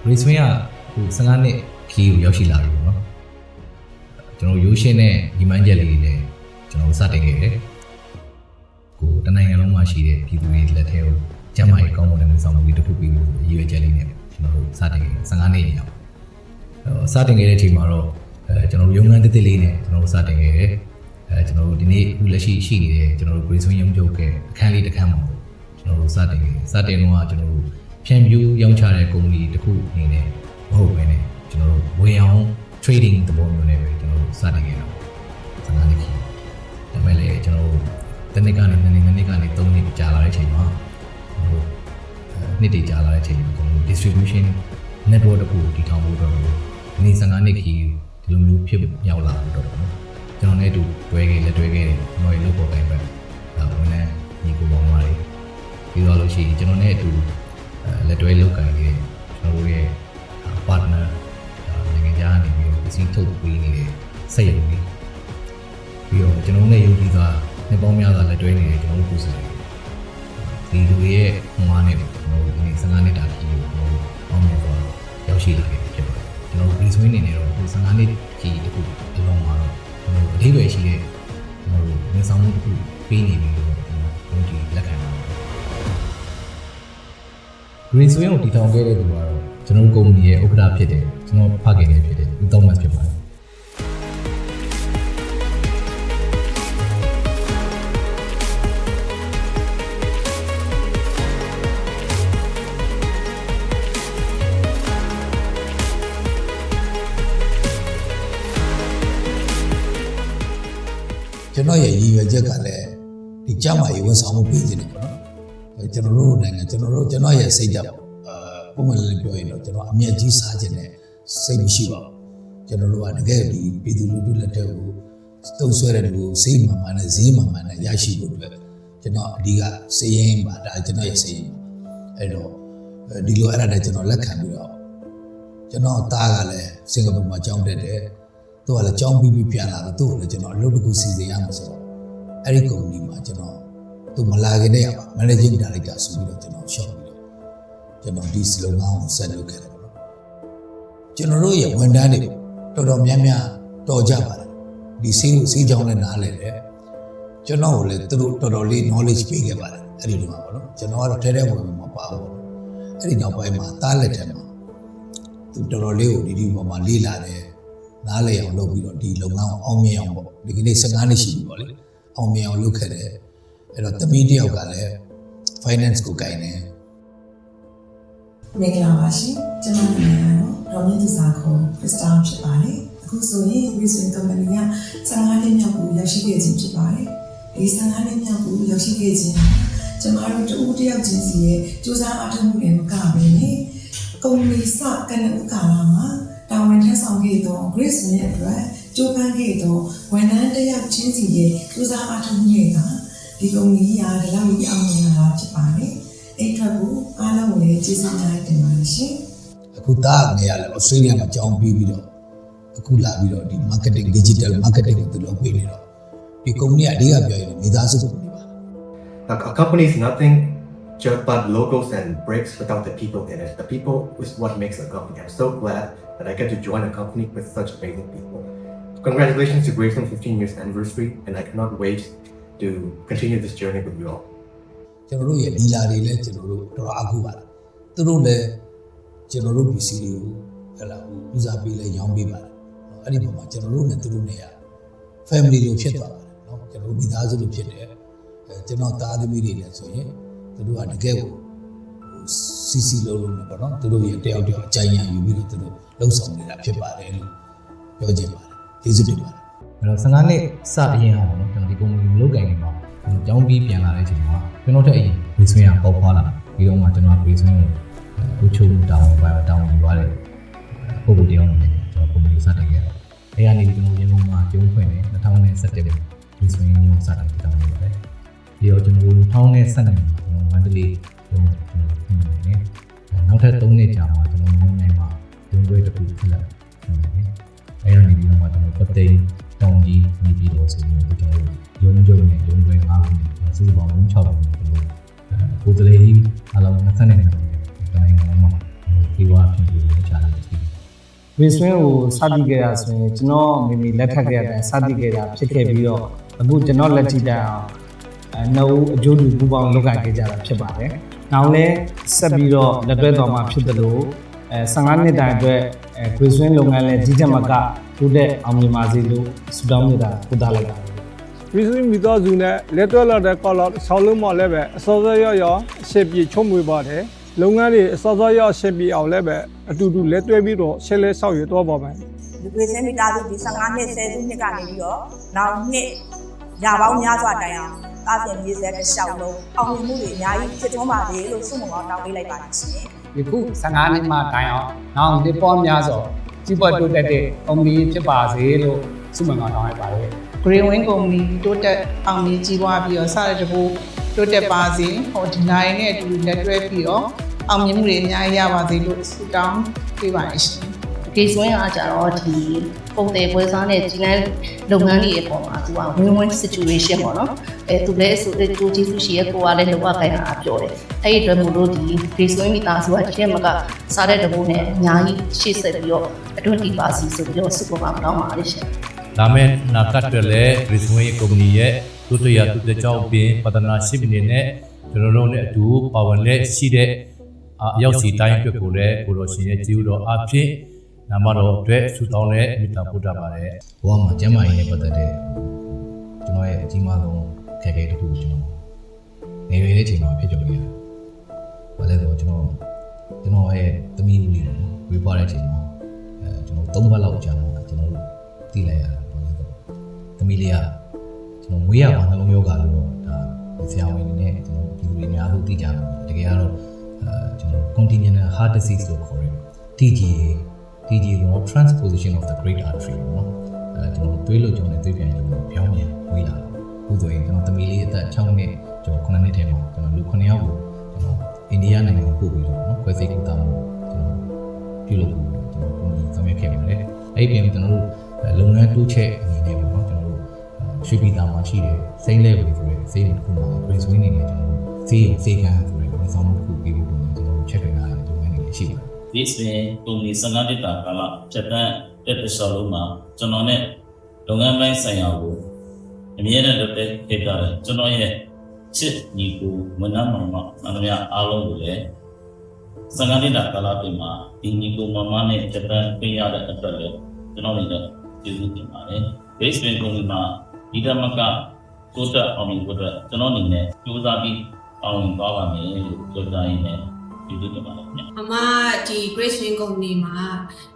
Grace Swing က15နှစ်ခီးကိုရောက်ရှိလာပြီပေါ့နော်ကျွန်တော်ရိုးရှင်းတဲ့ဒီမှန်းချက်လေးတွေလည်းကျွန်တော်စတင်ခဲ့တယ်ကိုတနိုင်ငံလုံးမှာရှိတဲ့ပြည်သူတွေလက်ထဲကိုကျန်းမာရေးကောင်းမွန်တဲ့ဝန်ဆောင်မှုတွေတစ်ခုပြီးလို့ရည်ရွယ်ချက်လေးနဲ့ကျွန်တော်တို့စတင်ခဲ့15နှစ်ရောက်စတင်ခဲ့တဲ့အချိန်မှာတော့ကျွန်တော်တို့ရုံးခန်းတစ်လေးနဲ့ကျွန်တော်တို့စတင်ခဲ့တယ်ကျွန်တော်တို့ဒီနေ့အခုလက်ရှိရှိနေတဲ့ကျွန်တော်တို့ Grace Swing ရုံးချုပ်ကအခန်းလေးတစ်ခန်းမှာကျွန်တော်တို့စတင်တော့ကျွန်တော်တို့ဖြန့်ဖြူးရောင်းချတဲ့ကုမ္ပဏီတစ်ခုအနေနဲ့မဟုတ်ဘဲနဲ့ကျွန်တော်တို့ဝင်အောင် trading သဘောမျိုးနဲ့ပဲကျွန်တော်တို့စတင်ခဲ့တော့15နှစ်ခီးဒါပေမဲ့လည်းကျွန်တော်တို့တစ်နှစ်ကနေ2နှစ်ကနေ3နှစ်ကြာလာတဲ့အချိန်မှာနှစ်တည်ကြာလာတဲ့အချိန်မှာကျွန်တော်တို့ distribution network တစ်ခုတည်ထောင်ဖို့အတွက်ဒီနေ့15နှစ်ခီးဒီလိုမျိုးဖြစ်မြောက်လာတော့ကျွန်တော်နဲ့အတူတွဲခဲ့တယ်ကျွန်တော်ရေလုပ်ပေါ်တိုင်းပဲဝန်ထမ်းညီကိုပေါင်းပါလေပြီးတော့လို့ရှိရင်ကျွန်တော်နဲ့အတူလက်တွဲလုပ်ကိုင်နေတဲ့ကျွန်တော်တို့ရဲ့ partner နိုင်ငံခြားနေပြီးတော့အစည်းထုတ်ပေးနေတဲ့စက်ရုံတွေပြီးတော့ကျွန်တော်နဲ့ယုံကြည်စွာနှစ်ပေါင်းများစွာလက်တွဲနေတဲ့ကျွန်တော်တို့ကိုယ်စားလှယ်ဒီလူတွေရဲ့ဟိုမှာနဲ့ကျွန်တော်တို့ဒီ15နှစ်တာခီးကိုကျွန်တော်တို့အောင်မြင်စွာရောက်ရှိလာခဲ့ဖြစ်ပါတယ်ကျွန်တော်တို့ဒီဆွေးနေနေတော့ဒီ15နှစ်ခီးတစ်ခုအလုံးမှာတော့ကျွန်တော်တို့အဓိပ္ပာယ်ရှိတဲ့ကျွန်တော်တို့ဝန်ဆောင်မှုတစ်ခုပေးနေပြီလို့ကျွန်တော်တို့လက်ခံပါတယ်Grace Swing ကိုတည်ထောင်ခဲ့တဲ့သူကတော့ကျွန်တော်တို့ကုမ္ပဏီရဲ့ဥက္ကဋ္ဌဖြစ်တယ်ကျွန်တော်ဖခင်လည်းဖြစ်တယ်ဦးသောမတ်ဖြစ်ပါတယ်ကျွန်တော်ရဲ့ရည်ရွယ်ချက်ကလည်းဒီကျမကြီးဝန်ဆောင်မှုပေးခြင်းတယ်ပေါ့နော်ကျွန်တော်တို့နိုင်ငံကျွန်တော်ရဲ့စိတ်ဓာတ်ပုံမှန်လည်းပြောရင်တော့ကျွန်တော်အမြတ်ကြီးစားခြင်းနဲ့စိတ်မရှိပါဘူးကျွန်တော်တို့ကတကယ်ဒီပြည်သူလူထုလက်ထက်ကိုတုံ့ဆွဲတဲ့လူကိုစိတ်မှန်မှန်နဲ့ဈေးမှန်မှန်နဲ့ရရှိဖို့အတွက်ကျွန်တော်အဓိကစည်ရင်ပါဒါကျွန်တော်ရဲ့စည်ရင်အဲ့တော့ဒီလိုအဲ့ဒါနဲ့ကျွန်တော်လက်ခံပြီးတော့ကျွန်တော်သားကလည်းစင်ကာပူမှာကျောင်းတက်တယ်သူကလည်းကျောင်းပြီးပြန်လာတော့သူ့ကိုလည်းကျွန်တော်အလုပ်တစ်ခုစီစဉ်ရမှာဆိုတော့အဲ့ဒီကုမ္ပဏီမှာကျွန်တော်သူမလာခင်တည်းက managing director ဆိုပြီးတော့ကျွန်တော်ရှော့ပြီးတော့ကျွန်တော်ဒီစလုံးကောင်းကိုဆက်လုပ်ခဲ့တယ်ပေါ့နော်ကျွန်တော်တို့ရဲ့ဝန်ထမ်းတွေတော်တော်များများတော်ကြပါတယ်ဒီစီးကြောင်းနဲ့နားလဲတယ်ကျွန်တော်ကိုလည်းသူတို့တော်တော်လေး knowledge ပေးခဲ့ပါတယ်အဲ့ဒီလိုပါပေါ့နော်ကျွန်တော်ကတော့ထဲထဲဝင်ဝင်မပါဘူးအဲ့ဒီနောက်ပိုင်းမှာတားလက်ထဲမှာသူတော်တော်လေးကိုဒီပေါ်မှာလေးလာတယ်နားလဲအောင်လုပ်ပြီးတော့ဒီလုပ်ငန်းကိုအောင်မြင်အောင်ပေါ့ဒီကနေ့15နှစ်ရှိပြီပေါ့လေအောင်မြင်အောင်လုပ်ခဲ့တယ်အဲ့တော့သမီးတယောက်ကလည်း finance ကိုကိုင်တယ်မင်္ဂလာပါရှင်ကျွန်မနာမည်ကတော့ဒေါ်မြင့်သူစာခေါ်ခရစ်စတန်ဖြစ်ပါတယ်အခုဆိုရင် Grace Swing ကုမ္ပဏီက15နှစ်မြောက်ကိုရောက်ရှိခဲ့ခြင်းဖြစ်ပါတယ်ဒီ15နှစ်မြောက်ကိုရောက်ရှိခဲ့ခြင်းကျွန်မတို့တယောက်ချင်းစီရဲ့စူးစမ်းအားထုတ်မှုတွေမကဘဲနဲ့ကုမ္ပဏီစကနေဥက္ကာလာမှာတာဝန်ထမ်းဆောင်ခဲ့သော Grace Swing အတွက်ကြိုးပမ်းခဲ့သောဝန်ထမ်းတယောက်ချင်းစီရဲ့စူးစမ်းအားထုတ်မှုတွေကဒီကုမ္ပဏီကဒီလောက်ကြီးအောင်မြင်လာတာဖြစ်ပါတယ်အဲ့အတွက်ကိုအားလုံးကိုလည်းကျေးဇူးများတင်ပါတယ်ရှင်အခုသားငယ်ရလဲ Australia မှာကျောင်းပြီးပြီးတော့အခုလာပြီးတော့ဒီ marketing digital marketing ကိုသူလုပ်ပေးနေတော့ဒီကုမ္ပဏီကအဓိကပြောရင်မိသားစုကုမ္ပဏီပါ A company is nothing just but logos and bricks without the people in it. The people is what makes a company. I'm so glad that I get to join a company with such amazing people. Congratulations to Grace Swing 15 years anniversary, and I cannot wait to continue this journey with you all. ကျွန်တော်တို့ရဲ့ဒီလာတွေလည်းကျွန်တော်တို့တော်အားကိုးပါတယ်သူတို့လည်းကျွန်တော်တို့ပစ္စည်းတွေကိုဟဲ့လားဦးစားပေးလဲရောင်းပေးပါတယ်အဲ့ဒီပုံမှာကျွန်တော်တို့နဲ့သူတို့နဲ့ family လိုဖြစ်သွားပါတယ်เนาะကျွန်တော်တို့မိသားစုလိုဖြစ်တယ်ကျွန်တော်သားသမီးတွေလည်းဆိုရင်သူတို့ကတကယ်ကိုစီလုံးလုံးနဲ့ပေါ့နော်သူတို့ရဲ့တယောက်တယောက်အကြိုင်ရယူပြီးတော့သူတို့လှုပ်ဆောင်နေတာဖြစ်ပါတယ်လို့ပြောချင်ပါတယ်ကျေးဇူးတင်ပါတယ်အဲ့တော့15နှစ်စအရင်အောင်နော်ကျွန်တော်ဒီကုမ္ပဏီမလုပ်ကိုင်နေမှာကျောင်းပြီးပြန်လာတဲ့အချိန်မှာကျွန်တော်တက်အရင် Grace Swing ကပေါက်ဖွာလာပြီးတော့မှကျွန်တော် Grace Swing ကိုချိုးတောင်းယူသွားတယ်ပုံပုံတယောက်နဲ့ကျွန်တော်ကုမ္ပဏီစတင်ခဲ့တယ်အဲ့ရနေကျွန်တော်ရင်းနှီးမှာကျုံးဖွင့်တယ်2017မှာ Grace Swing ညွှန်စတင်တောင်းယူပါတယ်ပြီးတော့ကျွန်တော်2012မှာကျွန်တော်မန္တလေးကျွန်တော်ဖွင့်တယ်နောက်ထပ်3နှစ်ကြာမှာကျွန်တော်မွန်နိုင်မှာရုံးခွဲတစ်ခုဖြစ်လာတယ်အဲ့ရနေပြီးတော့မှကျွန်တော်ပတ်သိန်းတောင်းကြီးနေပြီးတော့ဆိုရင်ကျွန်တော်ရုံးချုပ်နဲ့ရုံးခွဲ5ခုနဲ့စုစုပေါင်း6ခုနဲ့ကျွန်တော်ကိုယ်တလေကြီးအလုံး22ခုနဲ့တိုင်းနိုင်ငံမှာဒီဝါဖြစ်ပြီး Brisbane ကိုစတင်ခဲ့တာဆိုရင်ကျွန်တော်မိမိလက်ထပ်ခဲ့တဲ့စတင်ခဲ့တာဖြစ်ခဲ့ပြီးတော့အခုကျွန်တော်လက်ကြည့်တဲ့အောင်နှုတ်အကျိုးတူပူပေါင်းလုပ်ကိုင်ခဲ့ကြတာဖြစ်ပါတယ်။နောက်လည်းဆက်ပြီးတော့လက်တွဲတော်မှာဖြစ်တယ်လို့15နှစ်တိုင်အတွက်Brisbane လုပ်ငန်းလည်းကြီးကြပ်မကတိုးတက်အောင်မြင်ပါစေလို့ဆုတောင်းမြတ်တာပို့သလိုက်ပါတယ်။ Brisbane မိသားစုနဲ့လက်တွဲလာတဲ့ကောလာဆောင်းလုံးမှလည်းပဲအစောစောရောက်ရှေ့ပြေချုံမွေပါတယ်လုပ်ငန်းတွေအစောစောရောက်ရှေ့ပြေအောင်လည်းပဲအတူတူလက်တွဲပြီးတော့ရှေ့လဲဆောက်ရတော့ပါမယ်ဒီBrisbane မိသားစုဒီ15နှစ်10စုနှစ်ကနေပြီးတော့နောက်နှစ်ရာပေါင်းများစွာတိုင်အောင်အပြင်မြေဆက်တစ်လျှောက်လုံးအောင်မြင်မှုတွေအများကြီးဖြစ်ထွန်းပါစေလို့ဆုမွန်ကောင်းတောင်းပေးလိုက်ပါတယ်ရှင်ဒီခု15နှစ်မှတိုင်အောင်နောက်နှစ်ပေါင်းများစွာကြီးပွားတိုးတက်တဲ့ကုမ္ပဏီဖြစ်ပါစေလို့ဆုမွန်ကောင်းတောင်းလိုက်ပါတယ် Greenwing ကုမ္ပဏီတိုးတက်အောင်မြင်ကြီးပွားပြီးတော့စတဲ့တကူတိုးတက်ပါစေဟိုဒီနိုင်နဲ့အတူလက်တွဲပြီးတော့အောင်မြင်မှုတွေအများကြီးရပါစေလို့ဆုတောင်းပေးပါတယ်ရှင်Brisbane ကကြတော့ဒီပုံသေးပွဲစားနဲ့ကြီးနိုင်လုပ်ငန်းတွေအပေါ်မှာသူက win-win situation ပေါ့နော်သူလည်းဆိုတဲ့ကြိုးကျေးဇူးရှိရဲ့ကိုကလည်းလောကကိုင်တာပြောတယ်အဲ့ဒီအတွက်မို့လို့ဒီ Brisbane မိသားစုကကျင်းမကစားတဲ့တဘုံနဲ့အများကြီးရှေ့ဆက်ပြီးတော့အတွင်းဒီပါစီဆိုပြီးတော့စုပေါ်မှာတောင်းပါတယ်ရှင်ဒါမဲ့နာကတ်တယ်လေ Brisbane ကုမ္ပဏီရဲ့တူတရတူတဲ့ကြောင်းပြင်ပဒနာရှိနေနဲ့ကျွန်တော်တို့နဲ့အတူပါဝင်လက်ရှိတဲ့အရောက်စီတိုင်းအတွက်ကိုလည်းကိုလိုရှင်ရဲ့ကျေးဇူးတော်အဖြစ်နာမတော်အတွက်ဆုတောင်းနဲ့မေတ္တာပို့တာပါတယ်ဘဝမှာကျမ်းမာရေးနဲ့ပတ်သက်တဲ့ကျွန်တော်ရဲ့အကြီးမားဆုံးခက်ခဲတစ်ခုကျွန်တော်နေရတဲ့အချိန်မှာဖြစ်ကြုံရတယ်။ဘာလဲဆိုတော့ကျွန်တော်ရဲ့သမီးဦးလေးဝေးပွားတဲ့အချိန်မှာကျွန်တော်3ဘက်လောက်ကြာမှာကျွန်တော်သိလိုက်ရတာဘာလဲဆိုတော့သမီးလေးကကျွန်တော်မွေးရပါနှလုံးယောဂါလို့တော့ဒါဆရာဝန်တွေနဲ့ကျွန်တော်ပြည်သူတွေအများဆုံးသိကြတယ်တကယ်ကတော့ကျွန်တော် congenital heart disease လို့ခေါ်တယ် TGA တော့ transposition of the great artery เนาะကျွန်တော်တွေးလို့ကြုံနေတွေးပြန်လို့ပြောင်းပြန်ဝေးလာအခုဆိုရင်ကျွန်တော်သမီးလေးအသက်6နှစ်ကျော်9နှစ်ထဲမှာကျွန်တော်လူ9ယောက်ကိုကျွန်တော်အိန္ဒိယနိုင်ငံကိုပို့ပြီးတော့เนาะခွဲစိတ်ကူတာမှုကျွန်တော်ပြုလုပ်ပြီးတော့ကျွန်တော်ပုံစံဆောင်ရွက်ခဲ့ပါတယ်အဲ့ဒီပြင်ကျွန်တော်တို့လုပ်ငန်းတိုးချက်အနေနဲ့ပေါ့เนาะကျွန်တော်တို့ရွှေပြည်သာမှာရှိတဲ့စိမ့်လဲဝေဆိုတဲ့စိမ့်တစ်ခုမှာ Brisbane နေနဲ့ကျွန်တော်တို့စေကန်းဆိုတဲ့ဝန်ဆောင်မှုတစ်ခုပေးပြီးတော့ကျွန်တော်တို့ချက်တွေလာတဲ့လုပ်ငန်းတွေရှိပါတယ်Brisbane ကုမ္ပဏီ15နှစ်တာကာလဖြတ်သန်းတဲ့တစ်လျှောက်လုံးမှာကျွန်တော်နဲ့လုပ်ငန်းပိုင်းဆိုင်ရာကိုအမြဲတမ်းလုပ်တဲ့ခေတ်ကလည်းကျွန်တော်ရဲ့ချစ်ညီကိုမနမ်းမောင်မအနမအားလုံးကိုလည်း15နှစ်တာကာလပြင်မှာဒီညီကိုမမနဲ့ဖြတ်သန်းပြင်ရတဲ့အတွက်လည်းကျွန်တော်လည်းကျေးဇူးတင်ပါတယ် Brisbane ကုမ္ပဏီမှာဒီဓမ္မကတိုးတက်အောင်မြင်ဖို့အတွက်ကျွန်တော်အနေနဲ့ကြိုးစားပြီးအောင်မြင်သွားပါမယ်လို့ပြောကြားရင်းနဲ့ဒီလိုတင်ပါတယ်ခင်ဗျာအမဒီ Brisbane ကုမ္ပဏီမှာ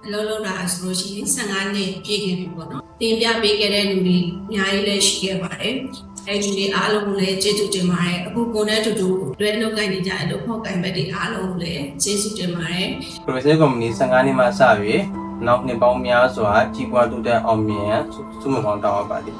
အလုပ်လုပ်တာဆိုလို့ရှိရင်15နှစ်ပြည့်ခဲ့ပြီပေါ့နော်တင်ပြပေးခဲ့တဲ့လူတွေအများကြီးလည်းရှိခဲ့ပါတယ်အဲဒီတွေအားလုံးကိုလည်းကျေးဇူးတင်ပါတယ်အခုကိုနဲ့တူတူတွဲလုပ်ကိုင်နေကြတဲ့လုပ်ဖို့ကိုင်ဘက်တွေအားလုံးကိုလည်းကျေးဇူးတင်ပါတယ် Brisbane ကုမ္ပဏီ15နှစ်မှစပြီးနောက်နှစ်ပေါင်းများစွာကြီးပွားတိုးတက်အောင်မြင်ဆုမွန်ကောင်းတောင်းပါသည်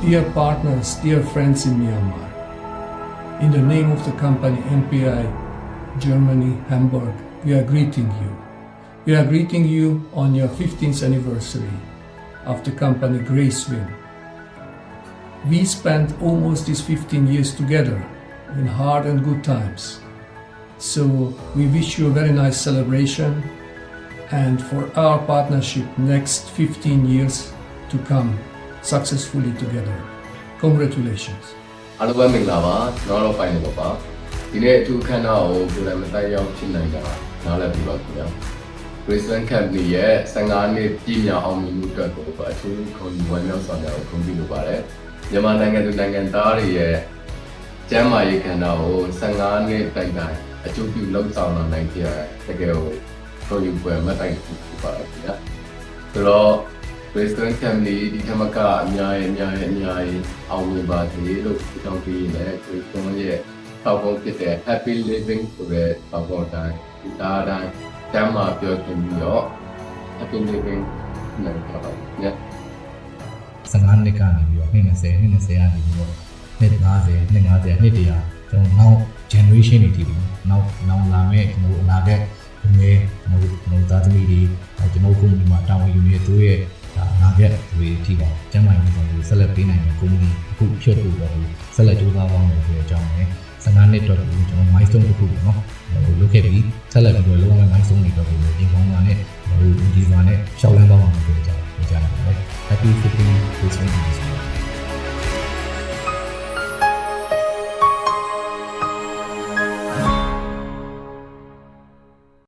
Dear partners, dear friends in Myanmar, in the name of the company MPI Germany, Hamburg, we are greeting you. We are greeting you on your 15th anniversary of the company Gracewin. We spent almost these 15 years together in hard and good times. So we wish you a very nice celebration and for our partnership next 15 years to come successfully together. Congratulations. အားလုံးပဲမင်္ဂလာပါကျွန်တော်တို့ဖိုင်လို့ပါဒီနေ့အထူးခမ်းနားကိုကိုယ်တိုင်မတိုက်ရောက်ဖြစ်နိုင်တာနားလည်ပြီးပါခင်ဗျာ Brisbane Company ရဲ့15နှစ်ပြည့်မြောက်အောင်မြင်မှုအတွက်ကိုအထူးခွန်ဝမ်းမြောက်စွာနဲ့ဂုဏ်ပြုလိုပါတယ်မြန်မာနိုင်ငံသူနိုင်ငံသားတွေရဲ့ကျန်းမာရေးခန္ဓာကို15နှစ်တိုင်တိုင်အကျိုးပြုလှုပ်ဆောင်လာနိုင်ကြတဲ့တကယ်ကိုဂုဏ်ယူပွဲမှတ်တိုင်ဖြစ်ပါတယ်ခင်ဗျာဆိုတော့Brisbane Company ဒီထမကအများကြီးအောင်မြင်ပါစေလို့တောင်းပေးနေတယ် Brisbane ရဲ့တောက်ဖို့ဖြစ်တဲ့ Happy Living ဆိုတဲ့တောက်ဖို့တိုင်းဒီသားတိုင်းကျမ်းမာပြောခြင်းပြီးတော့ Happy Living နဲ့ပြောပါမယ်15နှစ်ကနေပြီးတော့20ကနေပြီးတော့နှစ်50နှစ်100ကျွန်တော်နောက် generation တွေတည်ပြီးနောက်လာမဲ့ကျွန်တော်အနာဂတ်ငယ်ကျွန်တော်သားသမီးတွေကျွန်တော်ကုမ္ပဏီမှာတာဝန်ယူနေသူရဲ့နာဂတ်တွေထိပါကျမ်းမာရေးကိုဆက်လက်ပေးနိုင်တဲ့ကုမ္ပဏီအခုဖြစ်ဖို့တော့ဆက်လက်ကြိုးစားပါမယ်ဆိုတဲ့အကြောင်းနဲ့15နှစ်တော့ကျွန်တော် milestone တစ်ခုပေါ့နော်လုပ်ခဲ့ပြီးဆက်လက်ပြီးတော့လုံးဝ milestone တွေတော့ဒီကောင်းတာနဲ့ဒီပါနဲ့ Grace Wing